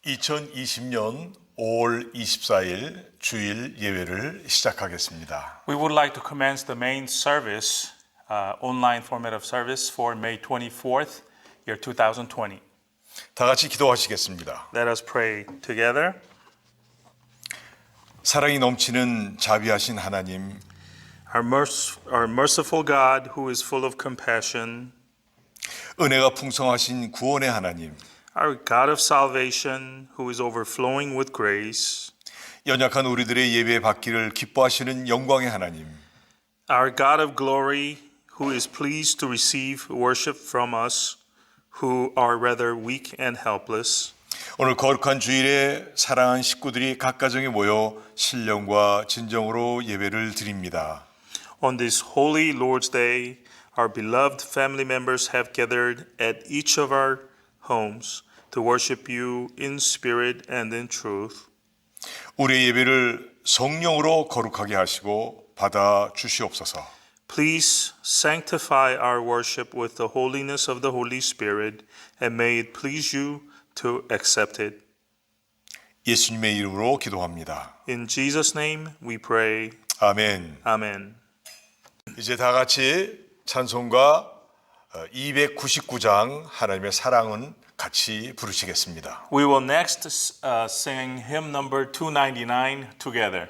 2020년 5월 24일 주일 예배를 시작하겠습니다. We would like to commence the main service, online format of service for May 24th, year 2020. 다 같이 기도하시겠습니다. Let us pray together. 사랑이 넘치는 자비하신 하나님, Our merciful God who is full of compassion, 은혜가 풍성하신 구원의 하나님, our God of salvation who is overflowing with grace, 연약한 우리들의 예배 받기를 기뻐하시는 영광의 하나님, our God of glory who is pleased to receive worship from us who are rather weak and helpless. 오늘 거룩한 주일에 사랑하는 식구들이 각 가정에 모여 신령과 진정으로 예배를 드립니다. On this holy Lord's Day, our beloved family members have gathered at each of our homes to worship you in spirit and in truth. 우리의 예배를 성령으로 거룩하게 하시고 받아 주시옵소서. Please sanctify our worship with the holiness of the Holy Spirit, and may it please you to accept it. 예수님의 이름으로 기도합니다. In Jesus' name we pray. 아멘. Amen. 이제 다 같이 찬송가 299장 하나님의 사랑은 같이 부르시겠습니다. We will next sing hymn number 299 together.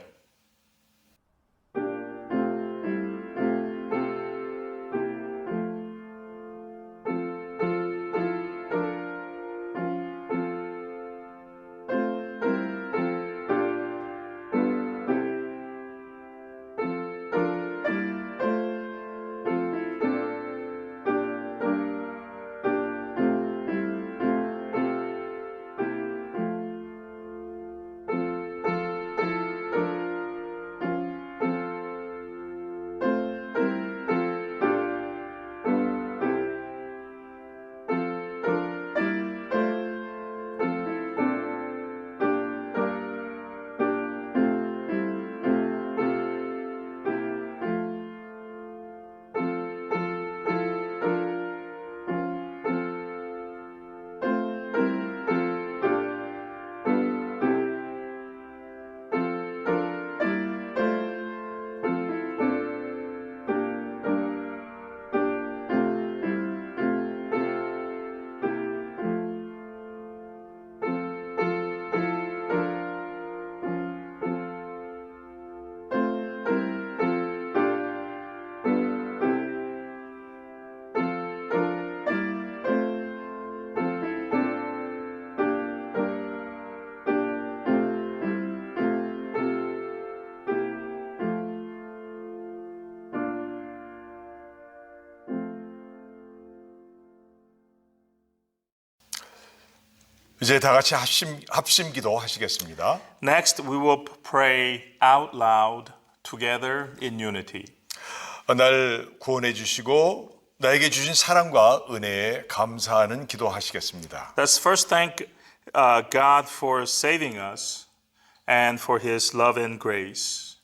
이제 다 같이 합심 기도 하시겠습니다. Next, we will pray out loud together in unity. 날 구원해 주시고 나에게 주신 사랑과 은혜에 감사하는 기도 하시겠습니다. Let's first thank God for saving us and for His love and grace.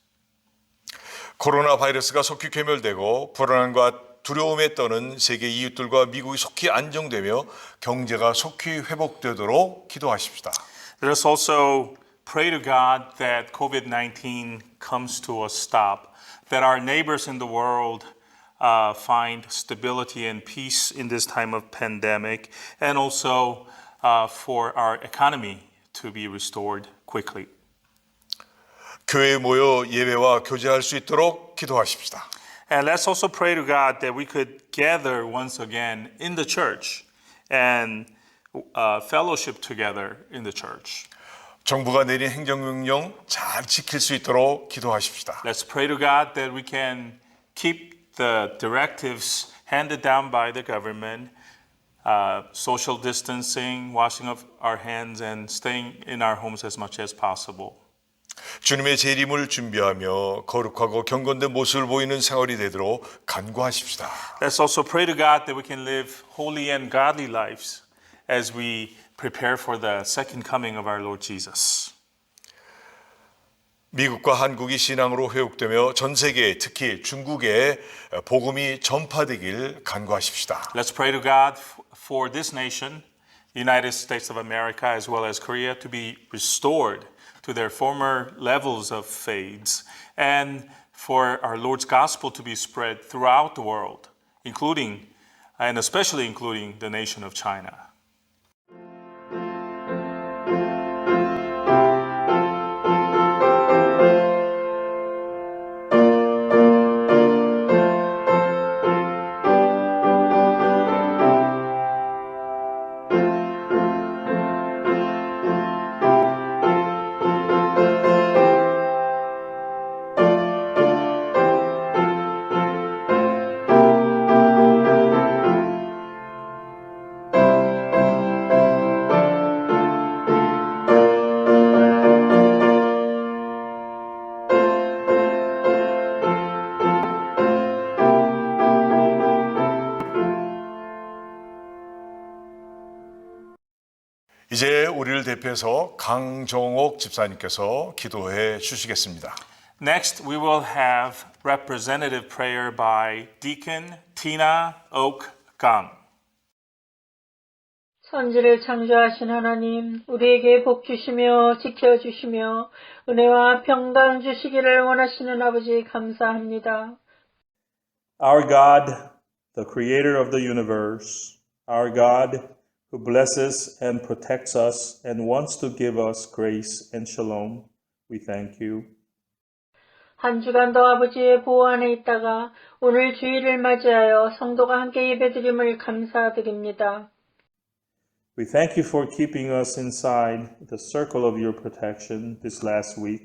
코로나 바이러스가 속히 괴멸되고 불안함과 두려움에 떠는 세계 이웃들과 미국이 속히 안정되며 경제가 속히 회복되도록 기도하십시다. Let us also pray to God that COVID-19 comes to a stop, that our neighbors in the world find stability and peace in this time of pandemic, and also for our economy to be restored quickly. 교회에 모여 예배와 교제할 수 있도록 기도하십시다. And let's also pray to God that we could gather once again in the church and fellowship together in the church. 정부가 내린 행정명령 잘 지킬 수 있도록 기도하십시다. Let's pray to God that we can keep the directives handed down by the government, social distancing, washing of our hands, and staying in our homes as much as possible. 주님의 재림을 준비하며 거룩하고 경건된 모습을 보이는 생활이 되도록 간구하십시다. Let's also pray to God that we can live holy and godly lives as we prepare for the second coming of our Lord Jesus. 미국과 한국이 신앙으로 회복되며 전 세계 특히 중국에 복음이 전파되길 간구하십시다. Let's pray to God for this nation United States of America as well as Korea to be restored to their former levels of faiths, and for our Lord's gospel to be spread throughout the world, including and especially including the nation of China. 이제 우리를 대표해서 강정옥 집사님께서 기도해 주시겠습니다. Next, we will have representative prayer by Deacon Tina Oak Gang. 선지를 창조하신 하나님, 우리에게 복 주시며 지켜주시며 은혜와 평강 주시기를 원하시는 아버지 감사합니다. Our God, the creator of the universe, our God who blesses and protects us and wants to give us grace and shalom, we thank you. 한 주간도 아버지의 보호 안에 있다가 오늘 주일을 맞이하여 성도가 함께 예배드림을 감사드립니다. We thank you for keeping us inside the circle of your protection this last week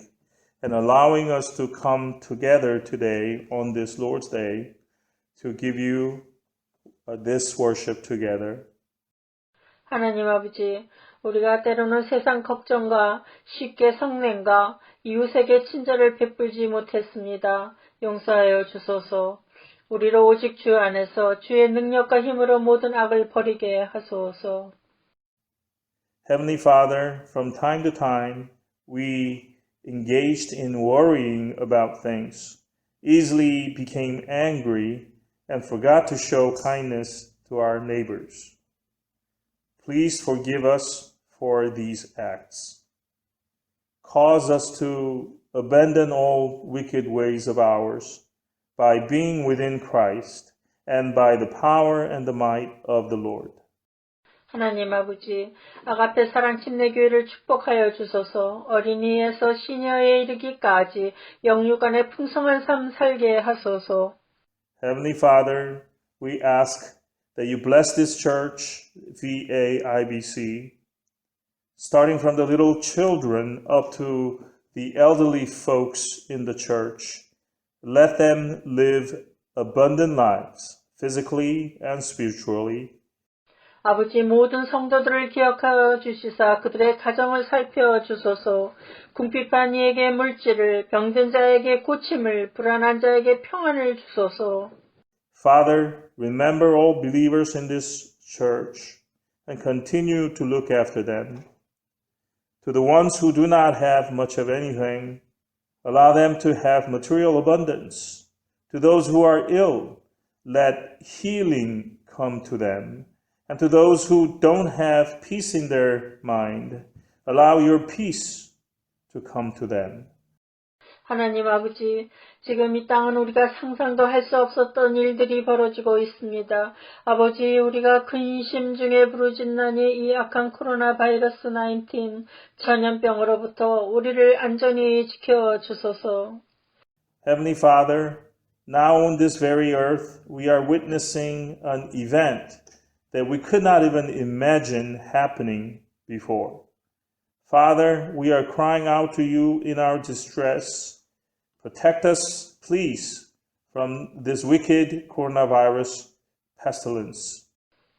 and allowing us to come together today on this Lord's Day to give you this worship together. 하나님 아버지, 우리가 때로는 세상 걱정과 쉽게 성냉과 이웃에게 친절을 베풀지 못했습니다. 용서하여 주소서. 우리를 오직 주 안에서 주의 능력과 힘으로 모든 악을 버리게 하소서. Heavenly Father, from time to time, we engaged in worrying about things, easily became angry, and forgot to show kindness to our neighbors. Please forgive us for these acts. Cause us to abandon all wicked ways of ours by being within Christ and by the power and the might of the Lord. 하나님 아버지, 아가페 사랑 침례교회를 축복하여 주소서. 어린이에서 시녀에 이르기까지 영육간의 풍성한 삶 살게 하소서. Heavenly Father, we ask that you bless this church, VAIBC, starting from the little children up to the elderly folks in the church. Let them live abundant lives, physically and spiritually. 아버지, 모든 성도들을 기억하여 주시사 그들의 가정을 살펴주소서. 궁핍한 이에게 물질을, 병든 자에게 고침을, 불안한 자에게 평안을 주소서. Father, remember all believers in this church and continue to look after them. To the ones who do not have much of anything, allow them to have material abundance. To those who are ill, let healing come to them. And to those who don't have peace in their mind, allow your peace to come to them. 하나님 아버지, 지금 이 땅은 우리가 상상도 할 수 없었던 일들이 벌어지고 있습니다. 아버지, 우리가 근심 중에 부르짖나니 이 악한 코로나 바이러스 19 전염병으로부터 우리를 안전히 지켜주소서. Heavenly Father, now on this very earth, we are witnessing an event that we could not even imagine happening before. Father, we are crying out to you in our distress. Protect us, please, from this wicked coronavirus pestilence.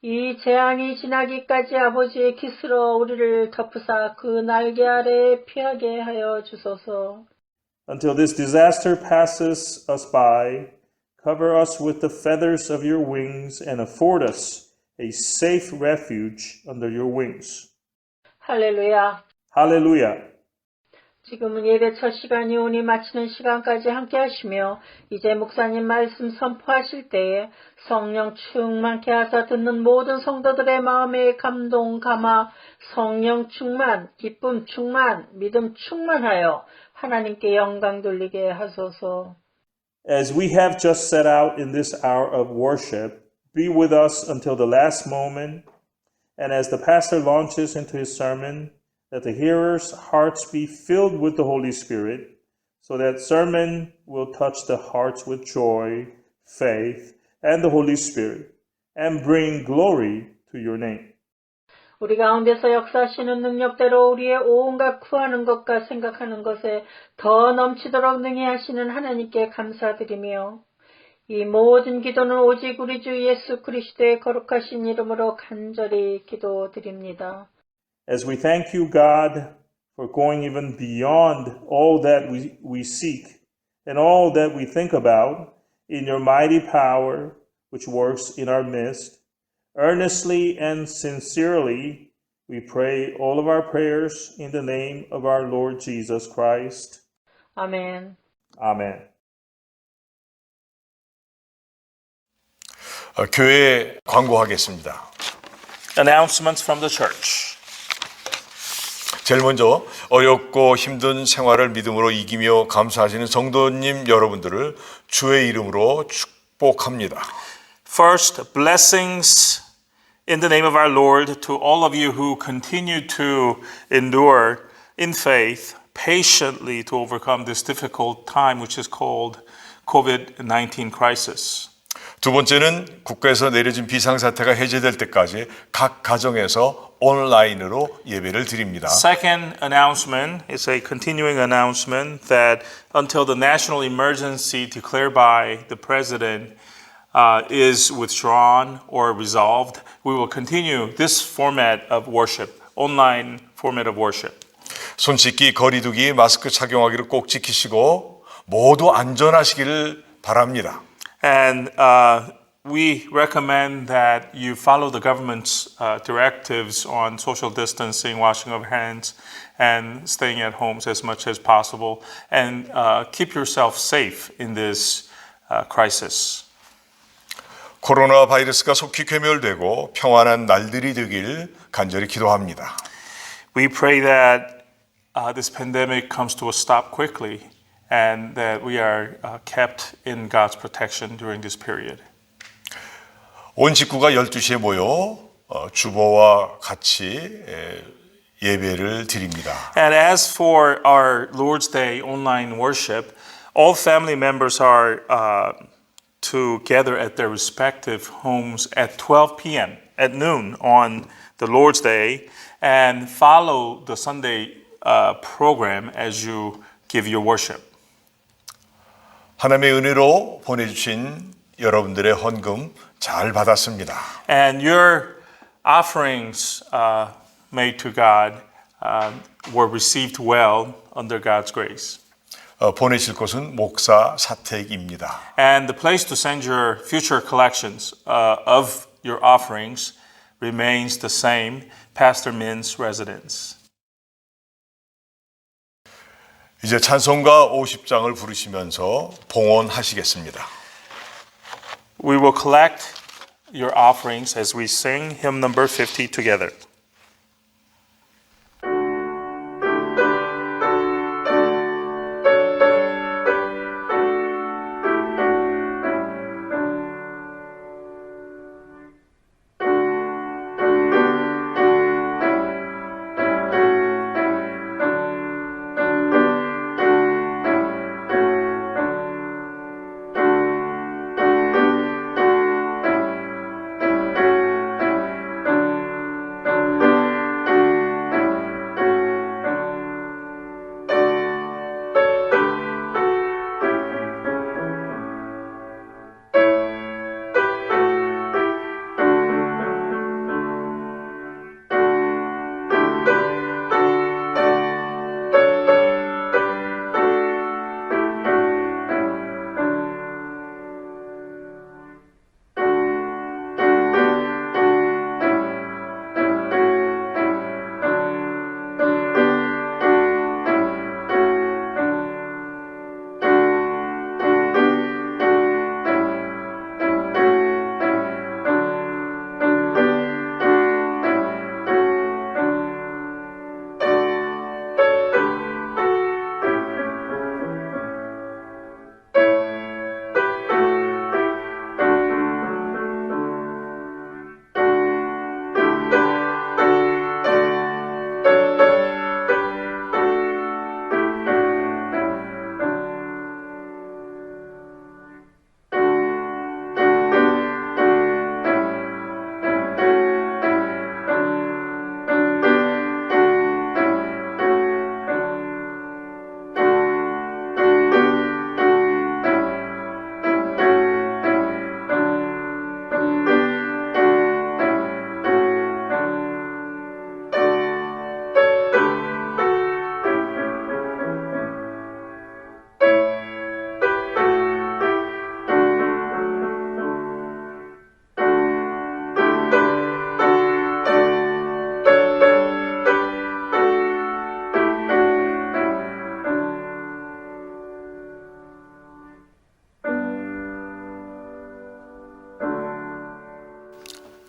이 재앙이 지나기까지 아버지의 깃으로 우리를 덮으사 그 날개 아래 피하게 하여 주소서. Until this disaster passes us by, cover us with the feathers of your wings and afford us a safe refuge under your wings. 할렐루야. Hallelujah. 지금은 예배 첫 시간이 오니 마치는 시간까지 함께 하시며 이제 목사님 말씀 선포하실 때에 성령 충만케 하사 듣는 모든 성도들의 마음에 감동 감화, 성령 충만, 기쁨 충만, 믿음 충만하여 하나님께 영광 돌리게 하소서. As we have just set out in this hour of worship, be with us until the last moment. And as the pastor launches into his sermon, let the hearers' hearts be filled with the Holy Spirit, so that sermon will touch the hearts with joy, faith, and the Holy Spirit, and bring glory to your name. 우리 가운데서 역사하시는 능력대로 우리의 온갖 구하는 것과 생각하는 것에 더 넘치도록 능히 하시는 하나님께 감사드리며 이 모든 기도는 오직 우리 주 예수 그리스도의 거룩하신 이름으로 간절히 기도드립니다. As we thank you, God, for going even beyond all that we seek and all that we think about in your mighty power, which works in our midst, earnestly and sincerely, we pray all of our prayers in the name of our Lord Jesus Christ. 아멘. Amen. 교회 광고하겠습니다. Announcements from the church. 제일 먼저 어렵고 힘든 생활을 믿음으로 이기며 감사하시는 성도님 여러분들을 주의 이름으로 축복합니다. First, blessings in the name of our Lord to all of you who continue to endure in faith patiently to overcome this difficult time which is called COVID-19 crisis. 두 번째는 국가에서 내려진 비상사태가 해제될 때까지 각 가정에서 온라인으로 예배를 드립니다. Second announcement is a continuing announcement that until the national emergency declared by the president is withdrawn or resolved, we will continue this format of worship, online format of worship. 손 씻기, 거리 두기, 마스크 착용하기를 꼭 지키시고 모두 안전하시기를 바랍니다. And we recommend that you follow the government's directives on social distancing, washing of hands, and staying at homes as much as possible, and keep yourself safe in this crisis. 코로나 바이러스가 속히 괴멸되고 평안한 날들이 되길 간절히 기도합니다. We pray that this pandemic comes to a stop quickly and that we are kept in God's protection during this period. 온 식구가 12시에 모여 주보와 같이 예배를 드립니다. And as for our Lord's Day online worship, all family members are to gather at their respective homes at 12 p.m. at noon on the Lord's Day and follow the Sunday program as you give your worship. 하나님의 은혜로 보내주신 여러분들의 헌금 잘 받았습니다. And your offerings made to God were received well under God's grace. 보내실 곳은 목사 사택입니다. And the place to send your future collections of your offerings remains the same, Pastor Min's residence. 이제 찬송가 50장을 부르시면서 봉헌하시겠습니다. We will collect your offerings as we sing hymn number 50 together.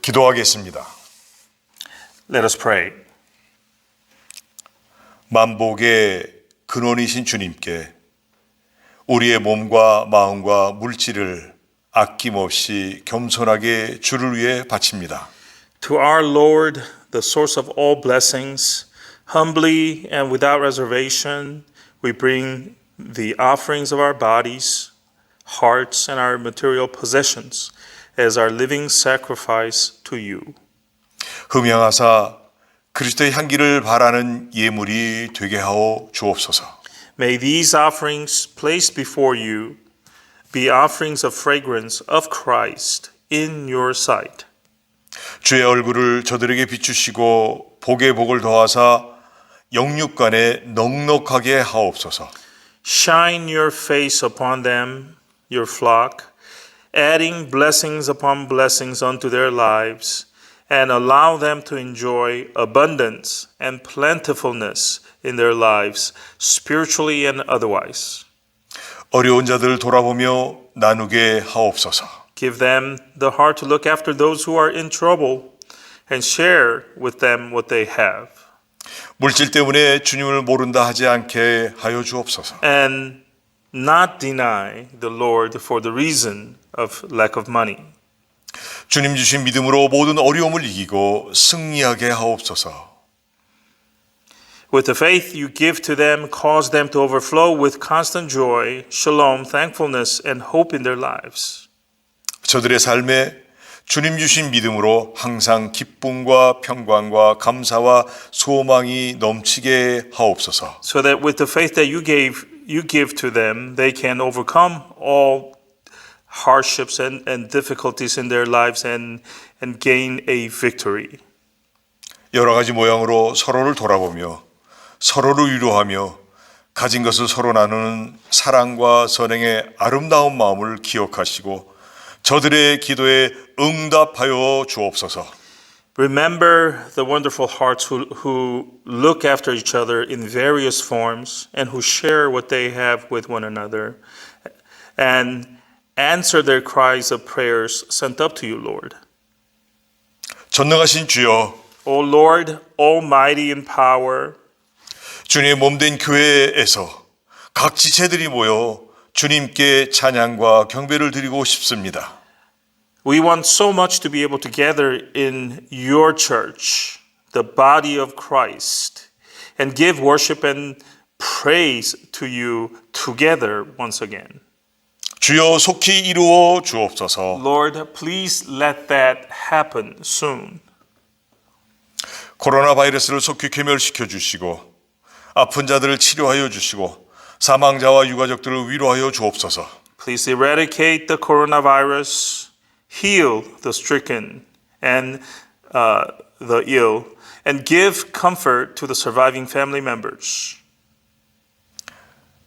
기도하겠습니다. Let us pray. 만복의 근원이신 주님께 우리의 몸과 마음과 물질을 아낌없이 겸손하게 주를 위해 바칩니다. To our Lord, the source of all blessings, humbly and without reservation, we bring the offerings of our bodies, hearts, and our material possessions as our living sacrifice to you. 흠양하사 그리스도의 향기를 바라는 예물이 되게 하오 주옵소서. May these offerings placed before you be offerings of fragrance of Christ in your sight. 주의 얼굴을 저들에게 비추시고 복의 복을 더하사 영육간에 넉넉하게 하옵소서. Shine your face upon them, your flock, adding blessings upon blessings unto their lives, and allow them to enjoy abundance and plentifulness in their lives, spiritually and otherwise. 어려운 자들 돌아보며 나누게 하옵소서. Give them the heart to look after those who are in trouble and share with them what they have. 물질 때문에 주님을 모른다 하지 않게 하여 주옵소서. And not deny the Lord for the reason of lack of money. 주님 주신 믿음으로 모든 어려움을 이기고 승리하게 하옵소서. With the faith you give to them, cause them to overflow with constant joy, shalom, thankfulness, and hope in their lives. 저들의 삶에 주님 주신 믿음으로 항상 기쁨과 평강과 감사와 소망이 넘치게 하옵소서. So that with the faith that you give to them, they can overcome all hardships and difficulties in their lives and gain a victory. 여러 가지 모양으로 서로를 돌아보며 서로를 위로하며 가진 것을 서로 나누는 사랑과 선행의 아름다운 마음을 기억하시고 저들의 기도에 응답하여 주옵소서. Remember the wonderful hearts who look after each other in various forms and who share what they have with one another and answer their cries of prayers sent up to you, Lord. 전능하신 주여, O Lord, almighty in power, 주님의 몸된 교회에서 각 지체들이 모여 주님께 찬양과 경배를 드리고 싶습니다. we want so much to be able to gather in your church, the body of Christ, and give worship and praise to you together once again. 주여 속히 이루어 주옵소서. Lord, please let that happen soon. 코로나 바이러스를 속히 괴멸시켜 주시고 아픈 자들을 치료하여 주시고 사망자와 유가족들을 위로하여 주옵소서. Please eradicate the coronavirus, heal the stricken and the ill, and give comfort to the surviving family members.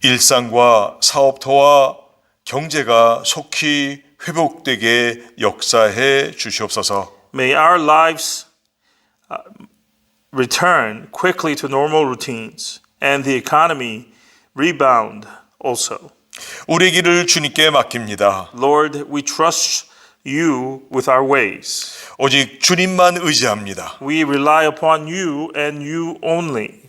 일상과 사업터와 경제가 속히 회복되게 역사해 주시옵소서. May our lives return quickly to normal routines and the economy rebound also. 우리 길을 주님께 맡깁니다. Lord, we trust you with our ways. 오직 주님만 의지합니다. We rely upon you and you only.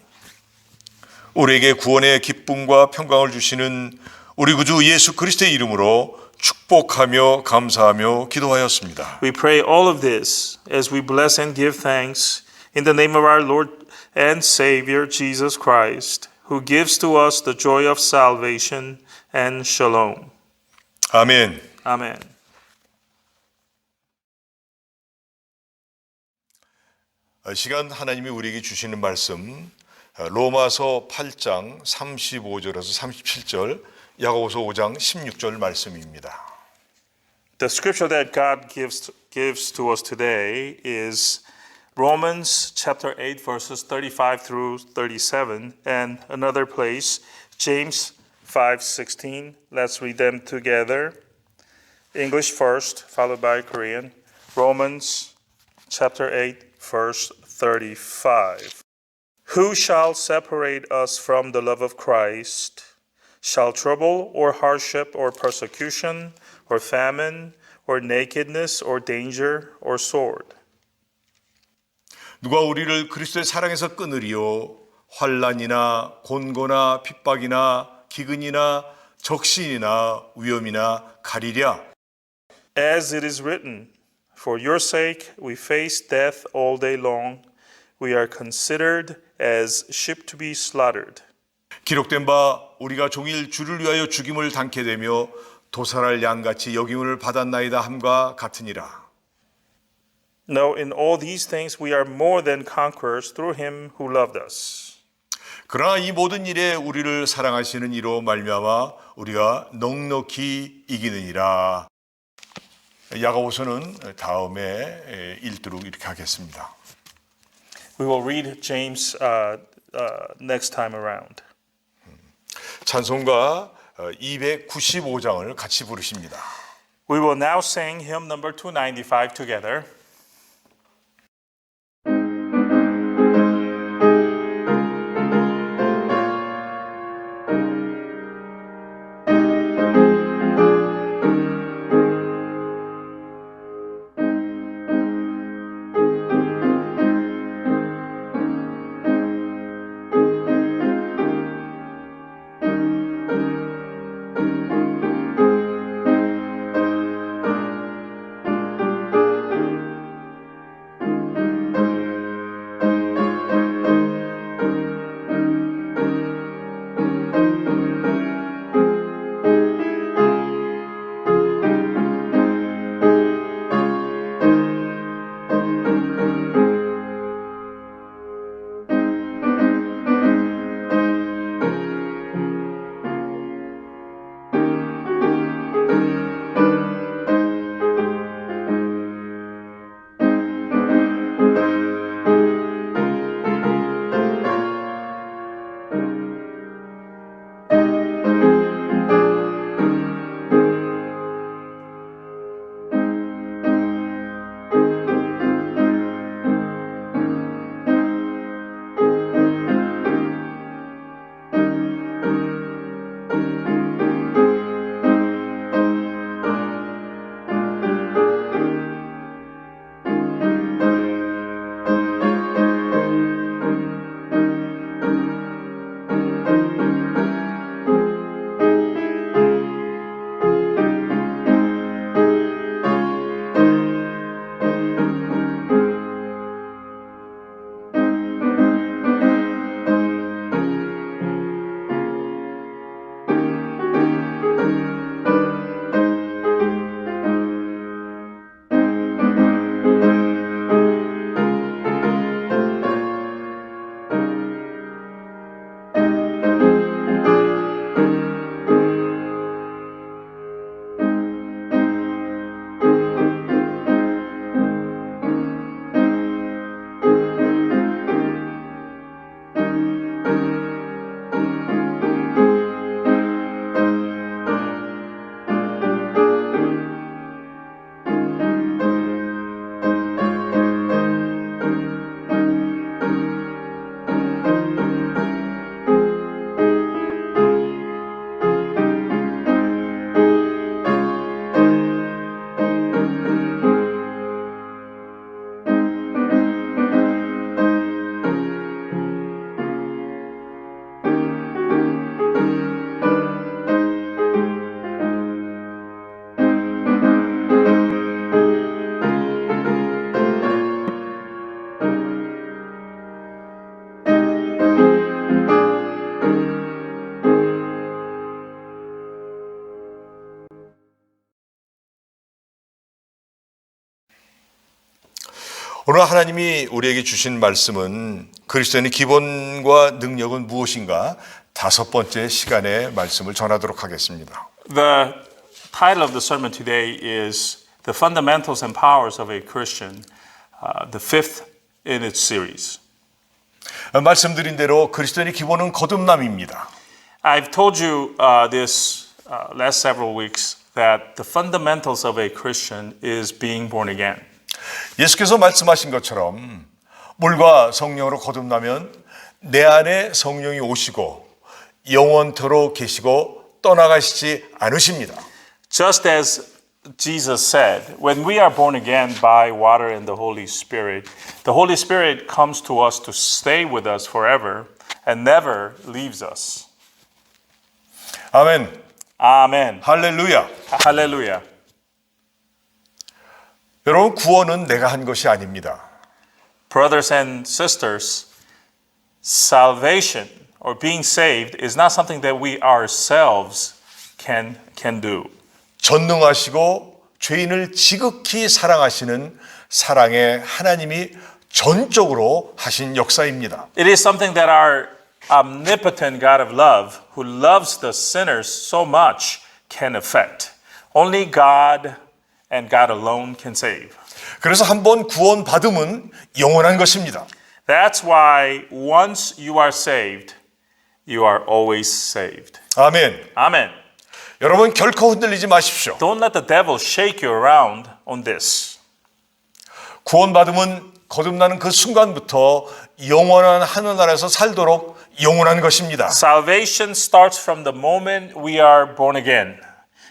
우리에게 구원의 기쁨과 평강을 주시는 우리 구주 예수 그리스도의 이름으로 축복하며 감사하며 기도하였습니다. We pray all of this as we bless and give thanks in the name of our Lord and Savior Jesus Christ, who gives to us the joy of salvation and shalom. 아멘. Amen. 시간 하나님이 우리에게 주시는 말씀 로마서 8장 35절에서 37절, 야고보서 5장 16절 말씀입니다. The scripture that God gives to us today is Romans chapter 8 verses 35 through 37, and another place James 5:16. Let's read them together. English first, followed by Korean. Romans chapter 8 verse 35. Who shall separate us from the love of Christ? Shall trouble or hardship or persecution or famine or nakedness or danger or sword? 누가 우리를 그리스도의 사랑에서 끊으리요? 환난이나 곤고나 핍박이나 기근이나 적신이나 위험이나 가리랴. As it is written, for your sake we face death all day long. We are considered as sheep to be slaughtered. 기록된 바 우리가 종일 주를 위하여 죽임을 당케 되며 도살할 양같이 여김을 받았나이다 함과 같으니라. No, in all these things we are more than conquerors through him who loved us. 그러나 이 모든 일에 우리를 사랑하시는 이로 말미암아 우리가 넉넉히 이기느니라. 야고보서는 다음에 읽도록 이렇게 하겠습니다. We will read James next time around. 찬송가 295장을 같이 부르십니다. We will now sing hymn number 295 together. 오늘 하나님이 우리에게 주신 말씀은 그리스도인의 기본과 능력은 무엇인가? 5번째 시간에 말씀을 전하도록 하겠습니다. The title of the sermon today is The Fundamentals and Powers of a Christian, the fifth in its series. 말씀드린 대로 그리스도인의 기본은 거듭남입니다. I've told you this last several weeks that the fundamentals of a Christian is being born again. 예수께서 말씀하신 것처럼 물과 성령으로 거듭나면 내 안에 성령이 오시고 영원토록 계시고 떠나가시지 않으십니다. Just as Jesus said, when we are born again by water and the Holy Spirit comes to us to stay with us forever and never leaves us. 아멘. Amen. 할렐루야. Hallelujah. 여러분, 구원은 내가 한 것이 아닙니다. Brothers and sisters, salvation or being saved is not something that we ourselves can do. 전능하시고 죄인을 지극히 사랑하시는 사랑의 하나님이 전적으로 하신 역사입니다. It is something that our omnipotent God of love, who loves the sinners so much, can effect. Only God and God alone can save. 그래서 한번 구원받음은 영원한 것입니다. That's why once you are saved, you are always saved. 아멘. Amen. 여러분, 결코 흔들리지 마십시오. Don't let the devil shake you around on this. 구원받음은 거듭나는 그 순간부터 영원한 하늘나라에서 살도록 영원한 것입니다. Salvation starts from the moment we are born again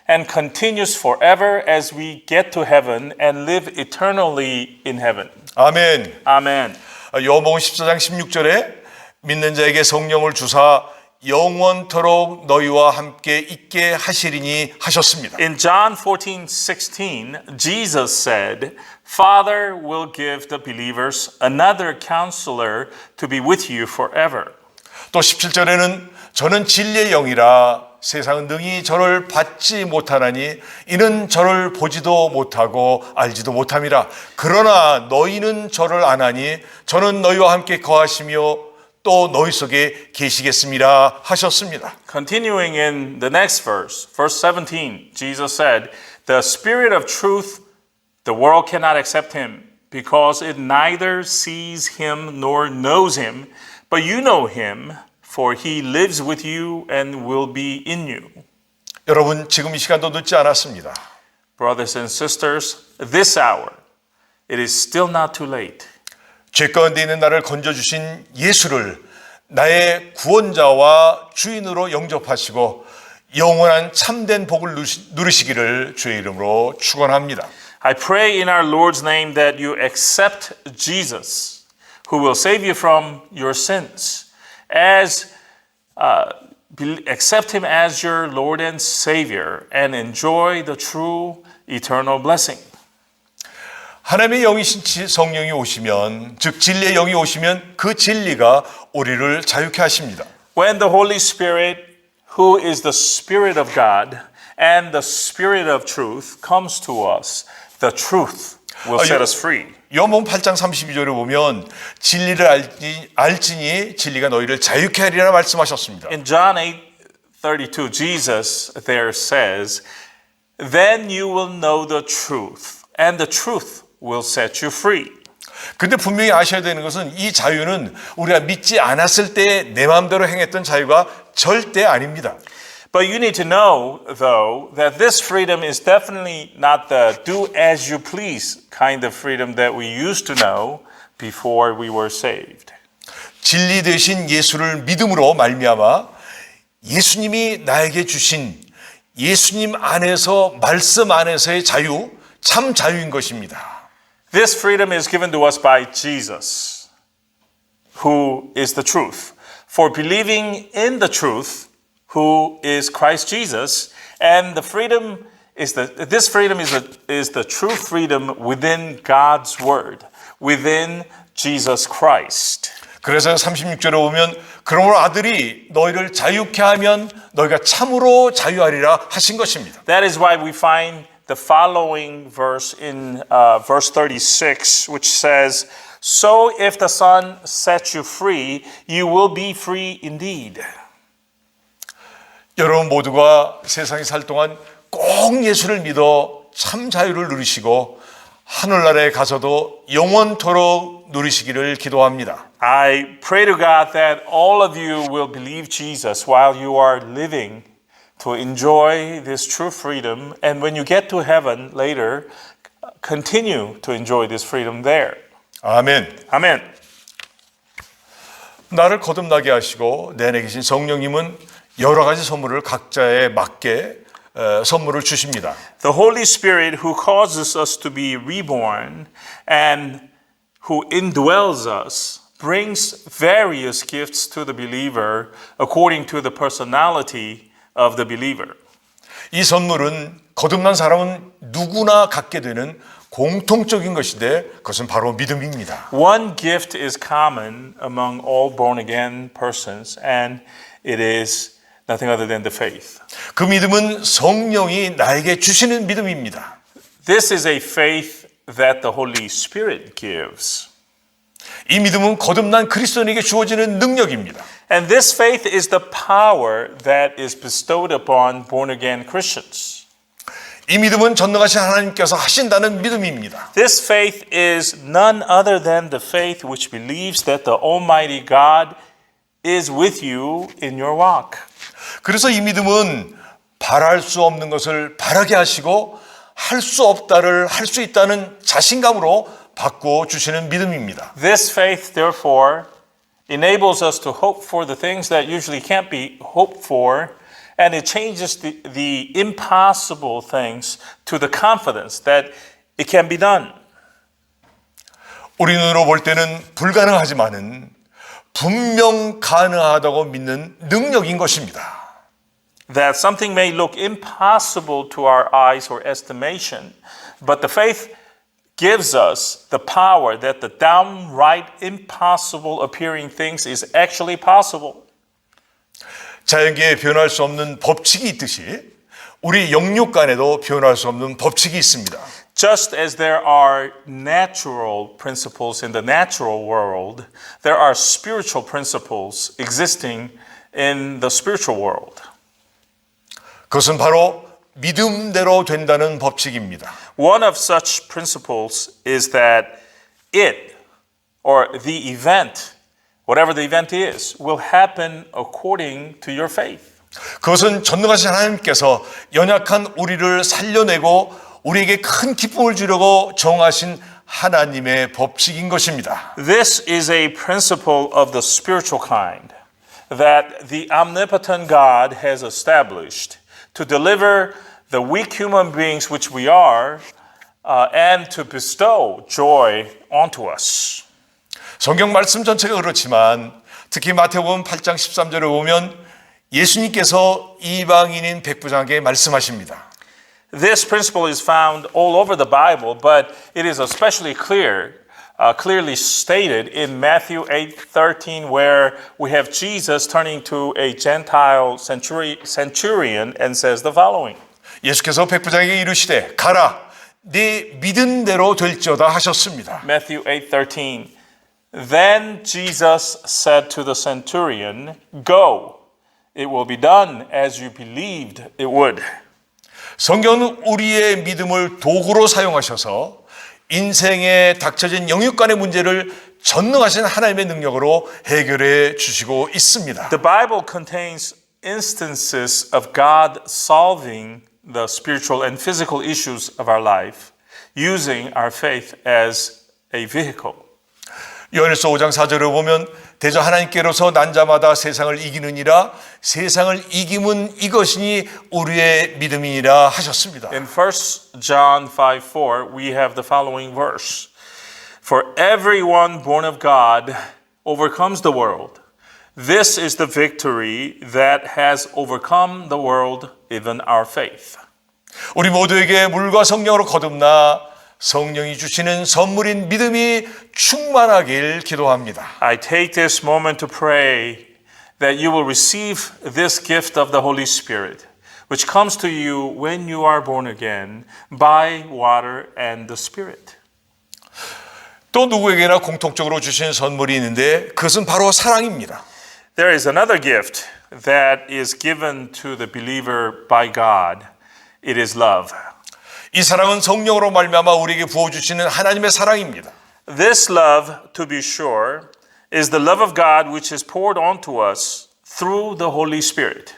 and continues forever as we get to heaven and live eternally in heaven. 아멘. Amen. 요한복음 14장 16절에 믿는 자에게 성령을 주사 영원토록 너희와 함께 있게 하시리니 하셨습니다. In John 14:16, Jesus said, Father will give the believers another counselor to be with you forever. 또 17절에는 저는 진리의 영이라 세상은 능히 저를 받지 못하나니 이는 저를 보지도 못하고 알지도 못함이라. 그러나 너희는 저를 아나니 저는 너희와 함께 거하시며 또 너희 속에 계시겠습니다 하셨습니다. Continuing in the next verse 17, Jesus said, The Spirit of truth, the world cannot accept him because it neither sees him nor knows him, but you know him, for he lives with you and will be in you. 여러분, 지금 이 시간도 늦지 않았습니다. Brothers and sisters, this hour, it is still not too late. 죄 가운데 있는 나를 건져주신 예수를 나의 구원자와 주인으로 영접하시고 영원한 참된 복을 누리시기를 주의 이름으로 축원합니다. I pray in our Lord's name that you accept Jesus, who will save you from your sins, accept him as your Lord and Savior, and enjoy the true eternal blessing. 하나님의 영이신 성령이 오시면, 즉 진리의 영이 오시면 그 진리가 우리를 자유케 하십니다. When the Holy Spirit, who is the Spirit of God and the Spirit of truth, comes to us, the truth will set us free. 요한복음 8장 32절에 보면 진리를 알지니 진리가 너희를 자유케 하리라 말씀하셨습니다. In John 8:32, Jesus there says, Then you will know the truth, and the truth will set you free. 근데 분명히 아셔야 되는 것은 이 자유는 우리가 믿지 않았을 때 내 마음대로 행했던 자유가 절대 아닙니다. But you need to know, though, that this freedom is definitely not the do as you please kind of freedom that we used to know before we were saved. 진리 되신 예수를 믿음으로 말미암아 예수님이 나에게 주신 예수님 안에서 말씀 안에서의 자유, 참 자유인 것입니다. This freedom is given to us by Jesus, who is the truth. For believing in the truth, who is Christ Jesus, and the freedom is this freedom is the true freedom within God's word, within Jesus Christ. 그래서 36절에 보면 그러므로 아들이 너희를 자유케 하면 너희가 참으로 자유하리라 하신 것입니다. That is why we find the following verse in verse 36, which says, So if the Son sets you free, you will be free indeed. 여러분 모두가 세상에 살 동안 꼭 예수를 믿어 참 자유를 누리시고 하늘나라에 가서도 영원토록 누리시기를 기도합니다. I pray to God that all of you will believe Jesus while you are living to enjoy this true freedom, and when you get to heaven later, continue to enjoy this freedom there. 아멘. Amen. 나를 거듭나게 하시고 내 안에 계신 성령님은 여러 가지 선물을 각자에 맞게 선물을 주십니다. The Holy Spirit who causes us to be reborn and who indwells us brings various gifts to the believer according to the personality of the believer. 이 선물은 거듭난 사람은 누구나 갖게 되는 공통적인 것인데 그것은 바로 믿음입니다. One gift is common among all born again persons, and it is nothing other than the faith. 그 믿음은 성령이 나에게 주시는 믿음입니다. This is a faith that the Holy Spirit gives. 이 믿음은 거듭난 그리스도인에게 주어지는 능력입니다. And this faith is the power that is bestowed upon born again Christians. 이 믿음은 전능하신 하나님께서 하신다는 믿음입니다. This faith is none other than the faith which believes that the Almighty God is with you in your walk. 그래서 이 믿음은 바랄 수 없는 것을 바라게 하시고 할 수 없다를 할 수 있다는 자신감으로 바꿔 주시는 믿음입니다. This faith, therefore, enables us to hope for the things that usually can't be hoped for, and it changes the impossible things to the confidence that it can be done. 우리 눈으로 볼 때는 불가능하지만은 분명 가능하다고 믿는 능력인 것입니다. That something may look impossible to our eyes or estimation, but the faith gives us the power that the downright impossible appearing things is actually possible. 자연계에 변할 수 없는 법칙이 있듯이 우리 영육간에도 변할 수 없는 법칙이 있습니다. Just as there are natural principles in the natural world, there are spiritual principles existing in the spiritual world. 그것은 바로 믿음대로 된다는 법칙입니다. One of such principles is that it, or the event, whatever the event is, will happen according to your faith. 그것은 전능하신 하나님께서 연약한 우리를 살려내고 우리에게 큰 기쁨을 주려고 정하신 하나님의 법칙인 것입니다. This is a principle of the spiritual kind that the omnipotent God has established to deliver the weak human beings which we are and to bestow joy onto us. 성경 말씀 전체가 그렇지만 특히 마태복음 8장 13절에 보면 예수님께서 이방인인 백부장에게 말씀하십니다. This principle is found all over the Bible, but it is especially clearly stated in Matthew 8:13, where we have Jesus turning to a Gentile centurion and says the following. 예수께서 백부장에게 이르시되 가라 네 믿은 대로 될지어다 하셨습니다. Matthew 8:13. Then Jesus said to the centurion, "Go, it will be done as you believed it would." 성경은 우리의 믿음을 도구로 사용하셔서 인생에 닥쳐진 영육간의 문제를 전능하신 하나님의 능력으로 해결해 주시고 있습니다. The Bible contains instances of God solving the spiritual and physical issues of our life using our faith as a vehicle. 요한일서 5장 4절에 보면 대저 하나님께로서 난 자마다 세상을 이기느니라 세상을 이김은 이것이니 우리의 믿음이니라 하셨습니다. In 1 John 5:4 we have the following verse. For everyone born of God overcomes the world. This is the victory that has overcome the world, even our faith. 우리 모두에게 물과 성령으로 거듭나 성령이 주시는 선물인 믿음이 충만하길 기도합니다. I take this moment to pray that you will receive this gift of the Holy Spirit, which comes to you when you are born again by water and the Spirit. 또 누구에게나 공통적으로 주신 선물이 있는데 그것은 바로 사랑입니다. There is another gift that is given to the believer by God. It is love. 이 사랑은 성령으로 말미암아 우리에게 부어주시는 하나님의 사랑입니다. This love, to be sure, is the love of God which is poured onto us through the Holy Spirit.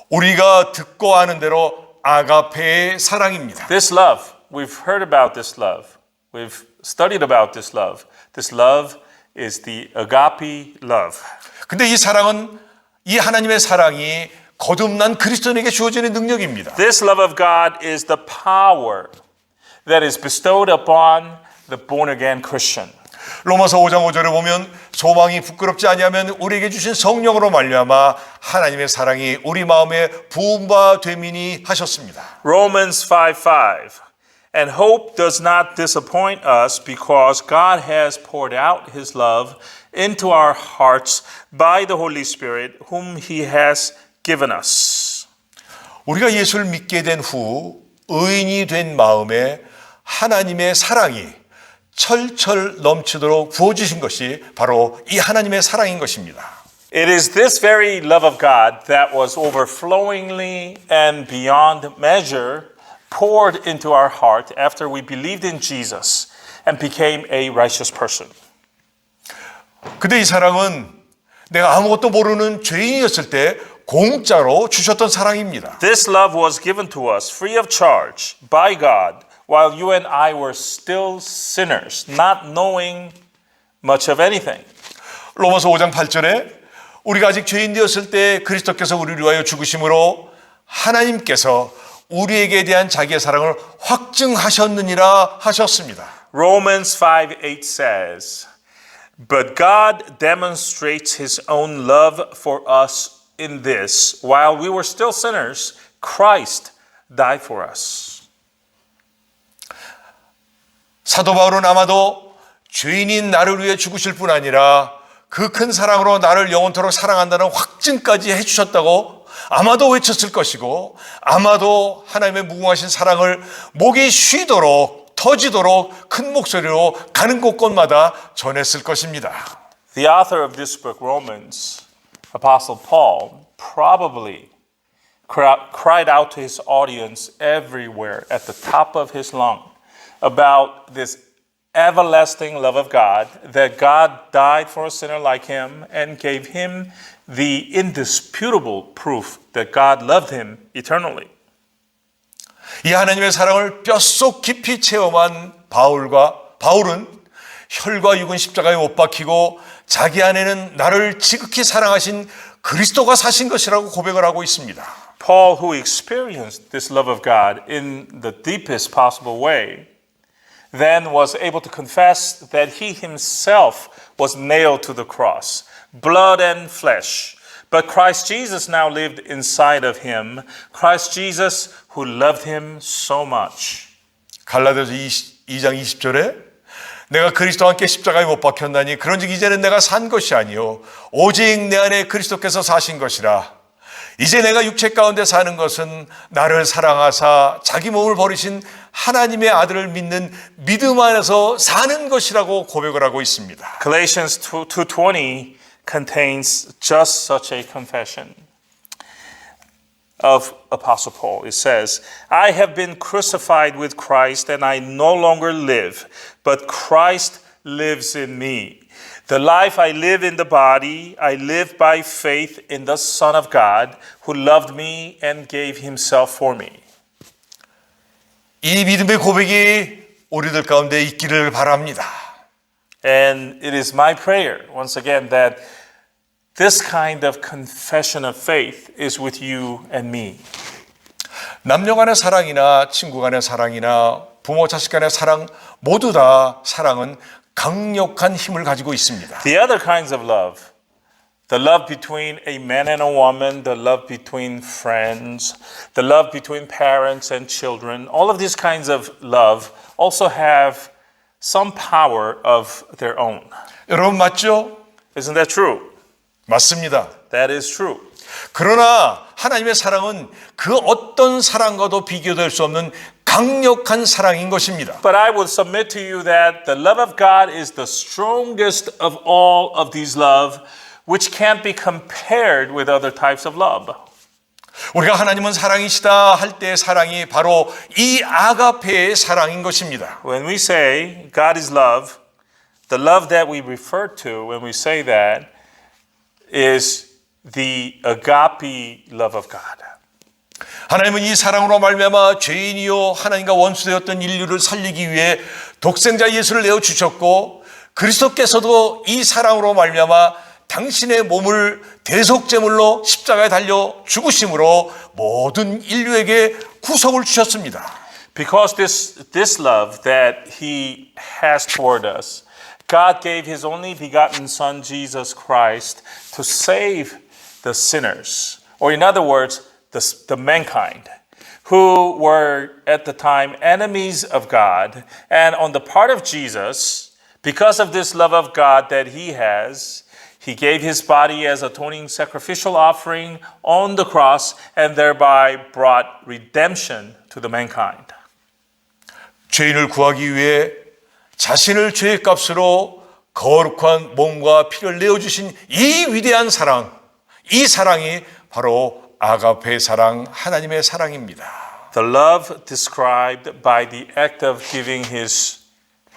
우리가 듣고 아는 대로 아가페의 사랑입니다. This love, we've heard about this love. We've studied about this love. This love is the agape love. 근데 이 사랑은 이 하나님의 사랑이 거듭난 그리스도인에게 주어지는 능력입니다. This love of God is the power that is bestowed upon the born-again Christian. 로마서 5장 5절에 보면 소망이 부끄럽지 아니하면 우리에게 주신 성령으로 말미암아 하나님의 사랑이 우리 마음에 부음바 되미니 하셨습니다. Romans 5:5. And hope does not disappoint us because God has poured out his love into our hearts by the Holy Spirit whom he has given us. 우리가 예수를 믿게 된 후 의인이 된 마음에 하나님의 사랑이 철철 넘치도록 부어주신 것이 바로 이 하나님의 사랑인 것입니다. It is this very love of God that was overflowingly and beyond measure poured into our heart after we believed in Jesus and became a righteous person. 근데 이 사랑은 내가 아무것도 모르는 죄인이었을 때 공짜로 주셨던 사랑입니다. This love was given to us free of charge by God while you and I were still sinners, not knowing much of anything. 로마서 5장 8절에 우리가 아직 죄인 되었을 때 그리스도께서 우리를 위하여 죽으심으로 하나님께서 우리에게 대한 자기의 사랑을 확증하셨느니라 하셨습니다. Romans 5:8 says, But God demonstrates his own love for us in this, while we were still sinners, Christ died for us. 사도 바울은 아마도 죄인인 나를 위해 죽으실 뿐 아니라 그 큰 사랑으로 나를 영원토록 사랑한다는 확증까지 해주셨다고 아마도 외쳤을 것이고 아마도 하나님의 무궁하신 사랑을 목이 쉬도록 터지도록 큰 목소리로 가는 곳곳마다 전했을 것입니다. The author of this book, Romans, Apostle Paul, probably cried out to his audience everywhere at the top of his lung about this everlasting love of God, that God died for a sinner like him and gave him the indisputable proof that God loved him eternally. 이 하나님의 사랑을 뼛속 깊이 체험한 바울은 혈과 육은 십자가에 못 박히고 자기 안에는 나를 지극히 사랑하신 그리스도가 사신 것이라고 고백을 하고 있습니다. Paul, who experienced this love of God in the deepest possible way, then was able to confess that he himself was nailed to the cross, blood and flesh. But Christ Jesus now lived inside of him, Christ Jesus who loved him so much. 갈라디아서 2장 20절에 내가 그리스도와 함께 십자가에 못 박혔나니 그런즉 이제는 내가 산 것이 아니요 오직 내 안에 그리스도께서 사신 것이라. 이제 내가 육체 가운데 사는 것은 나를 사랑하사 자기 몸을 버리신 하나님의 아들을 믿는 믿음 안에서 사는 것이라고 고백을 하고 있습니다. Galatians 2:20 contains just such a confession of Apostle Paul. It says, I have been crucified with Christ and I no longer live, but Christ lives in me. The life I live in the body, I live by faith in the Son of God who loved me and gave himself for me. 이 믿음의 고백이 우리들 가운데 있기를 바랍니다. And it is my prayer, once again, that this kind of confession of faith is with you and me. 남녀 간의 사랑이나 친구 간의 사랑이나 부모 자식 간의 사랑 모두 다 사랑은 강력한 힘을 가지고 있습니다. The other kinds of love, the love between a man and a woman, the love between friends, the love between parents and children, all of these kinds of love also have some power of their own. 여러분 맞죠? Isn't that true? 맞습니다. That is true. 그러나 하나님의 사랑은 그 어떤 사랑과도 비교될 수 없는 강력한 사랑인 것입니다. But I will submit to you that the love of God is the strongest of all of these love, which can't be compared with other types of love. 우리가 하나님은 사랑이시다 할 때의 사랑이 바로 이 아가페의 사랑인 것입니다. When we say God is love, the love that we refer to when we say that is the agape love of God. 하나님은 이 사랑으로 말미암아 죄인이요 하나님과 원수되었던 인류를 살리기 위해 독생자 예수를 내어 주셨고 그리스도께서도 이 사랑으로 말미암아 당신의 몸을 대속제물로 십자가에 달려 죽으심으로 모든 인류에게 구속을 주셨습니다. Because this love that he has toward us, God gave his only begotten Son, Jesus Christ, to save the sinners, or in other words, the mankind, who were at the time enemies of God. And on the part of Jesus, because of this love of God that he has, he gave his body as atoning sacrificial offering on the cross and thereby brought redemption to the mankind. 죄인을 구하기 위해 자신을 죄의 값으로 거룩한 몸과 피를 내어주신 이 위대한 사랑, 이 사랑이 바로 아가페 사랑, 하나님의 사랑입니다. The love described by the act of giving his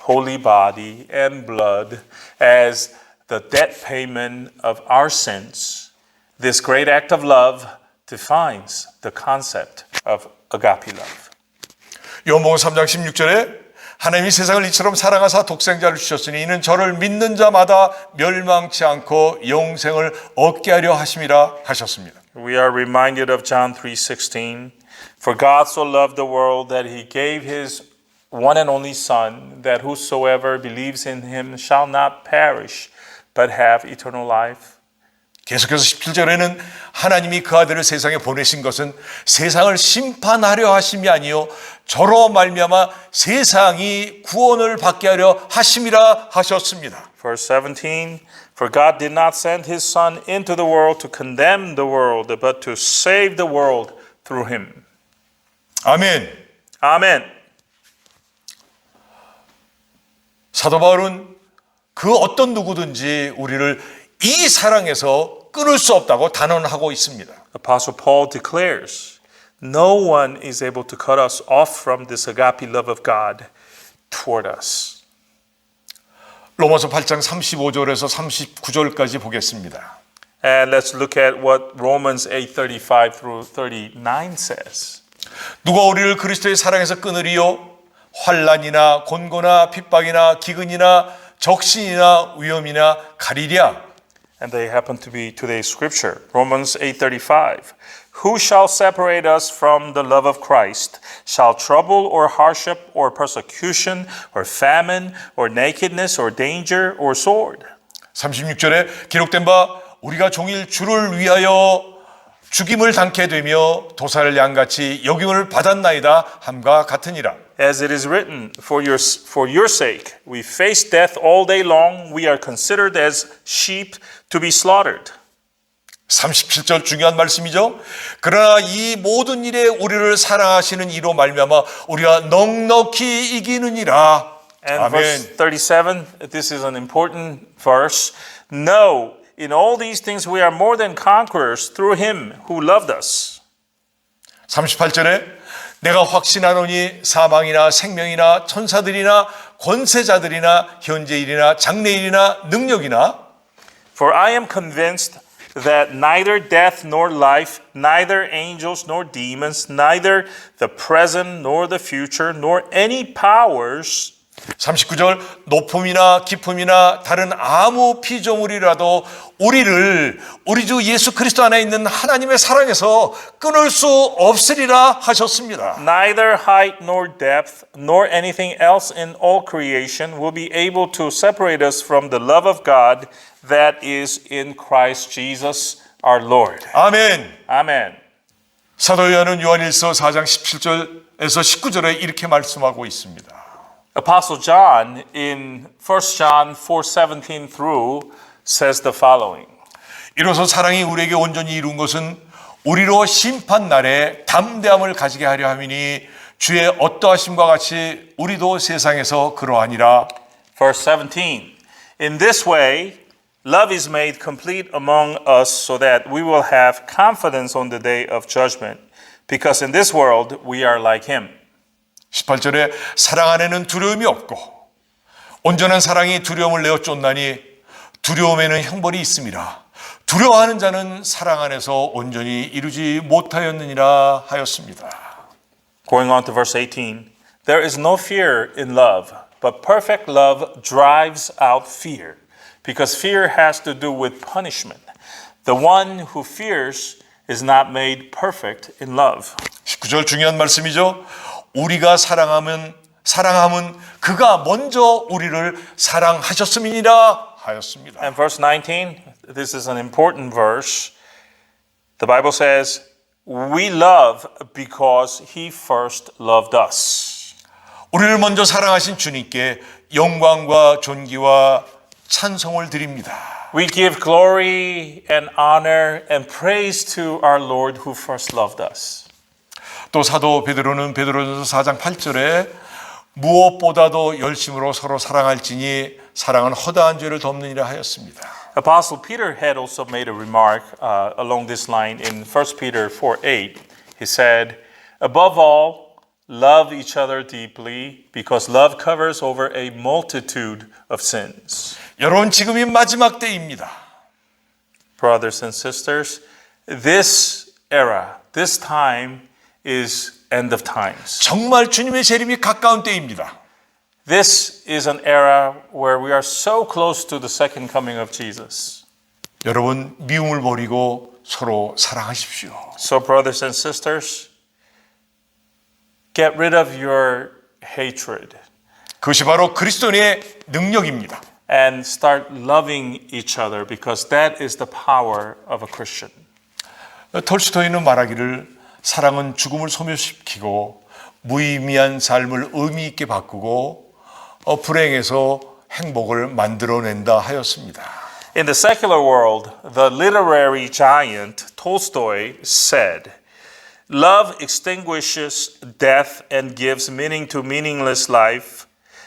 holy body and blood as the debt payment of our sins. This great act of love defines the concept of agape love. 요한복음 3장 16절에 하나님이 세상을 이처럼 사랑하사 독생자를 주셨으니 이는 저를 믿는 자마다 멸망치 않고 영생을 얻게 하려 하심이라 하셨습니다. We are reminded of John 3:16. For God so loved the world that he gave his one and only Son, that whosoever believes in him shall not perish, but have eternal life. 계속해서 17절에는 하나님이 그 아들을 세상에 보내신 것은 세상을 심판하려 하심이 아니요 저로 말미암아 세상이 구원을 받게 하려 하심이라 하셨습니다. Verse 17, For God did not send his Son into the world to condemn the world, but to save the world through him. 아멘. Amen. 사도 바울은 그 어떤 누구든지 우리를 이 사랑에서 끊을 수 없다고 단언하고 있습니다. Apostle Paul declares, No one is able to cut us off from this agape love of God toward us. 로마서 8장 35절에서 39절까지 보겠습니다. And let's look at what Romans 8:35 through 39 says. 누가 우리를 그리스도의 사랑에서 끊으리요? 환난이나 곤고나 핍박이나 기근이나 적신이나 위험이나 가리랴. And they happen to be today's scripture. Romans 8:35. Who shall separate us from the love of Christ? Shall trouble or hardship or persecution or famine or nakedness or danger or sword? 36절에 기록된 바 우리가 종일 주를 위하여 죽임을 당케 되며 도살을 양같이 여김을 받았나이다 함과 같으니라. As it is written, for your sake, we face death all day long. We are considered as sheep to be slaughtered. 37절 중요한 말씀이죠. 그러나 이 모든 일에 우리를 사랑하시는 이로 말미암아 우리가 넉넉히 이기느니라. And verse 37, this is an important verse. No, in all these things we are more than conquerors through him who loved us. 38절에 내가 확신하노니 사망이나 생명이나 천사들이나 권세자들이나 현재일이나 장래일이나 능력이나 For I am convinced that neither death nor life, neither angels nor demons, neither the present nor the future, nor any powers 39절 높음이나 깊음이나 다른 아무 피조물이라도 우리를 우리 주 예수 그리스도 안에 있는 하나님의 사랑에서 끊을 수 없으리라 하셨습니다. Neither height nor depth nor anything else in all creation will be able to separate us from the love of God that is in Christ Jesus our Lord. 아멘. Amen. 사도 요한은 요한일서 4장 17절에서 19절에 이렇게 말씀하고 있습니다. Apostle John in 1 John 4:17 through says the following. 이로써 사랑이 우리에게 온전히 이룬 것은 우리로 심판 날에 담대함을 가지게 하려 함이니 주의 어떠하심과 같이 우리도 세상에서 그러하니라. Verse 17. In this way love is made complete among us so that we will have confidence on the day of judgment because in this world we are like him. 18절에 사랑 안에는 두려움이 없고 온전한 사랑이 두려움을 내어 쫓나니 두려움에는 형벌이 있음이라. 두려워하는 자는 사랑 안에서 온전히 이루지 못하였느니라 하였습니다. Going on to verse 18. There is no fear in love, but perfect love drives out fear, because fear has to do with punishment. The one who fears is not made perfect in love. 19절 중요한 말씀이죠. 우리가 사랑함은 그가 먼저 우리를 사랑하셨음이니라 하였습니다. And verse 19, this is an important verse. The Bible says, we love because he first loved us. 우리를 먼저 사랑하신 주님께 영광과 존귀와 찬송을 드립니다. We give glory and honor and praise to our Lord who first loved us. 또 사도 베드로는 베드로전서 4장 8절에 무엇보다도 열심으로 서로 사랑할지니 사랑은 허다한 죄를 덮느니라 하였습니다. Apostle Peter had also made a remark along this line in 1 Peter 4:8. He said, above all, love each other deeply because love covers over a multitude of sins. 여러분 지금이 마지막 때입니다. Brothers and sisters, this era, this time is end of times. 정말 주님의 재림이 가까운 때입니다. This is an era where we are so close to the second coming of Jesus. 여러분 미움을 버리고 서로 사랑하십시오. So brothers and sisters, get rid of your hatred 그것이 바로 그리스도인의 능력입니다. and start loving each other because that is the power of a Christian. 톨스토이는 말하기를 사랑은 죽음을 소멸시키고 무의미한 삶을 의미 있게 바꾸고 불행에서 행복을 만들어낸다 하였습니다. In the secular world, the literary giant Tolstoy said, love extinguishes death and gives meaning to meaningless life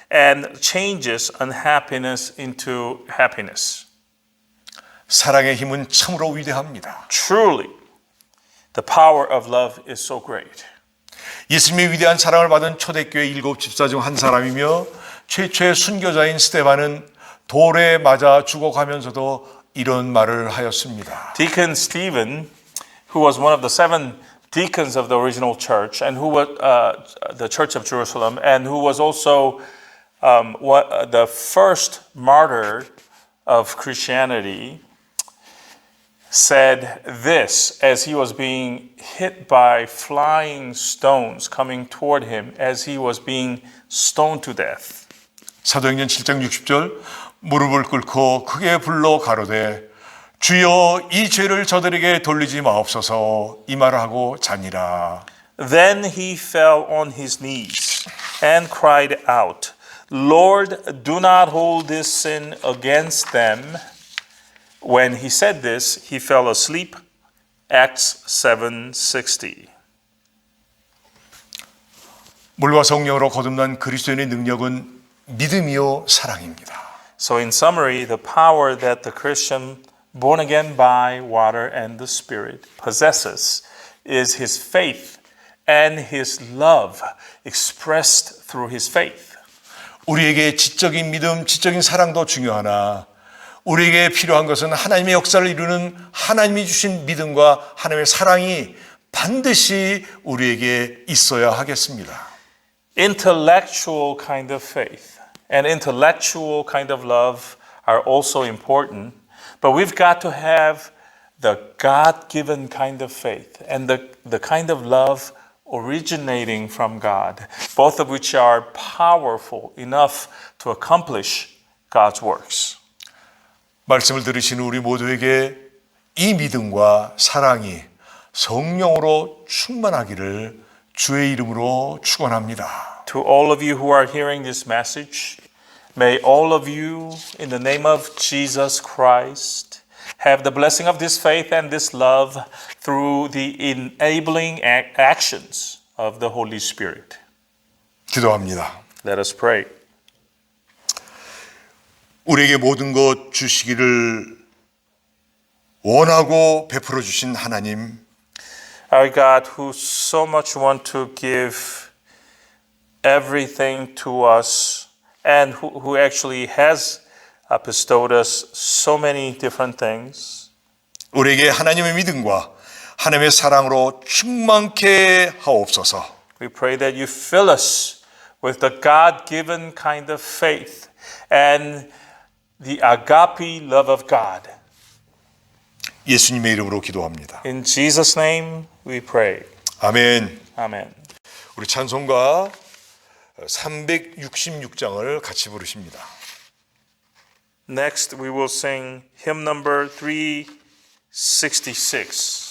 and changes unhappiness into happiness. 사랑의 힘은 참으로 위대합니다. Truly, the power of love is so great. 예수님의 위대한 사랑을 받은 초대교회 7 집사 중 한 사람이며 최초의 순교자인 스테반은 돌에 맞아 죽어가면서도 이런 말을 하였습니다. Deacon Stephen, who was one of the 7 deacons of the original church and who was the Church of Jerusalem and who was also the first martyr of Christianity, said this as he was being hit by flying stones coming toward him as he was being stoned to death. 사도행전 7장 60절 무릎을 꿇고 크게 불러 가로되 주여 이 죄를 저들에게 돌리지 마옵소서 이 말을 하고 자니라. Then he fell on his knees and cried out, Lord, do not hold this sin against them. When he said this, he fell asleep. Acts 7:60. 물과 성령으로 거듭난 그리스도인의 능력은 믿음이요 사랑입니다. So in summary, the power that the Christian born again by water and the Spirit possesses is his faith and his love expressed through his faith. 우리에게 지적인 믿음, 지적인 사랑도 중요하나 우리에게 필요한 것은 하나님의 역사를 이루는 하나님이 주신 믿음과 하나님의 사랑이 반드시 우리에게 있어야 하겠습니다. Intellectual kind of faith and intellectual kind of love are also important, but we've got to have the God-given kind of faith and the kind of love originating from God, both of which are powerful enough to accomplish God's works. 말씀을 들으신 우리 모두에게 이 믿음과 사랑이 성령으로 충만하기를 주의 이름으로 축원합니다. To all of you who are hearing this message, may all of you, in the name of Jesus Christ, have the blessing of this faith and this love through the enabling actions of the Holy Spirit. 기도합니다. Let us pray. 우리에게 모든 것 주시기를 원하고 베풀어 주신 하나님, Our God, who so much want to give everything to us and who actually has bestowed us so many different things. 우리에게 하나님의 믿음과 하나님의 사랑으로 충만케 하옵소서. We pray that you fill us with the God-given kind of faith and the agape love of God. 예수님의 이름으로 기도합니다. In Jesus' name we pray. 아멘. Amen. 우리 찬송가 366장을 같이 부르십니다. Next, we will sing hymn number 366.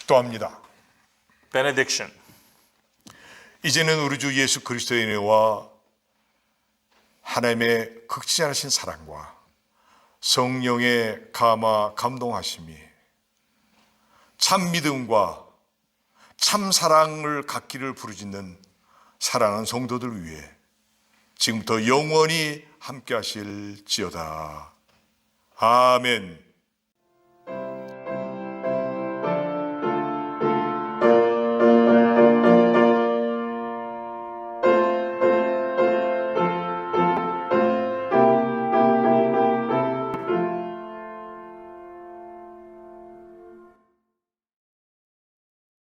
축도합니다. Benediction. 이제는 우리 주 예수 그리스도의 은혜와 하나님의 극진하신 사랑과 성령의 감화 감동하심이 참 믿음과 참 사랑을 갖기를 부르짖는 사랑하는 성도들 위해 지금부터 영원히 함께 하실지어다. 아멘.